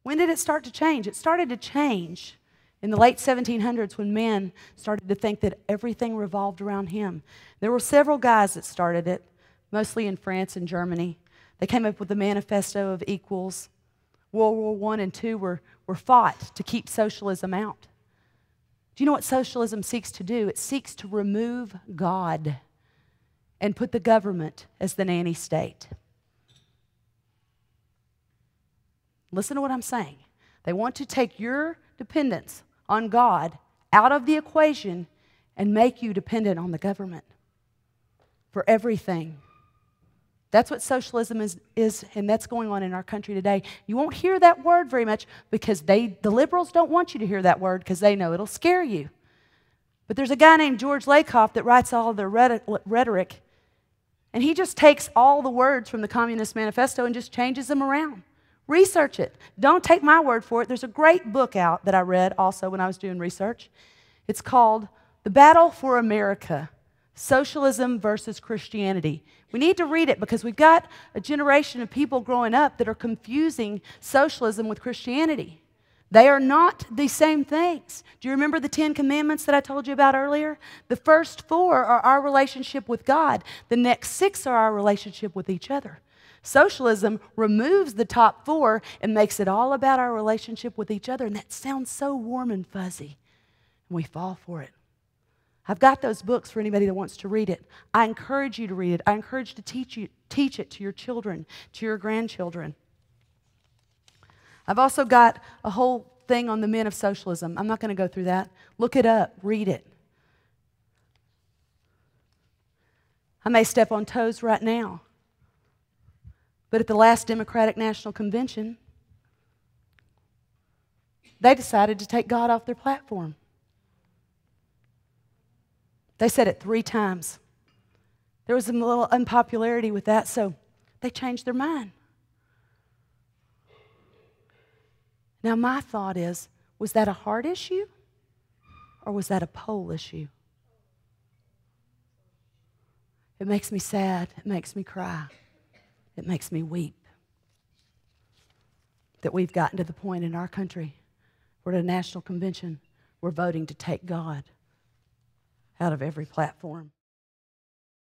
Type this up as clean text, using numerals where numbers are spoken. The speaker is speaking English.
When did it start to change? It started to change in the late 1700s when men started to think that everything revolved around him. There were several guys that started it, mostly in France and Germany. They came up with the Manifesto of Equals. World War I and II were fought to keep socialism out. Do you know what socialism seeks to do? It seeks to remove God and put the government as the nanny state. Listen to what I'm saying. They want to take your dependence on God out of the equation and make you dependent on the government for everything. That's what socialism is, and that's going on in our country today. You won't hear that word very much because the liberals don't want you to hear that word because they know it'll scare you. But there's a guy named George Lakoff that writes all the rhetoric, and he just takes all the words from the Communist Manifesto and just changes them around. Research it. Don't take my word for it. There's a great book out that I read also when I was doing research. It's called The Battle for America, Socialism versus Christianity. We need to read it because we've got a generation of people growing up that are confusing socialism with Christianity. They are not the same things. Do you remember the 10 Commandments that I told you about earlier? The first 4 are our relationship with God. The next 6 are our relationship with each other. Socialism removes the top 4 and makes it all about our relationship with each other, and that sounds so warm and fuzzy, and we fall for it. I've got those books for anybody that wants to read it. I encourage you to read it. I encourage you to teach it to your children, to your grandchildren. I've also got a whole thing on the men of socialism. I'm not going to go through that. Look it up. Read it. I may step on toes right now, but at the last Democratic National Convention, they decided to take God off their platform. They said it 3 times. There was a little unpopularity with that, so they changed their mind. Now, my thought is, was that a heart issue or was that a poll issue? It makes me sad. It makes me cry. It makes me weep that we've gotten to the point in our country where at a national convention we're voting to take God out of every platform.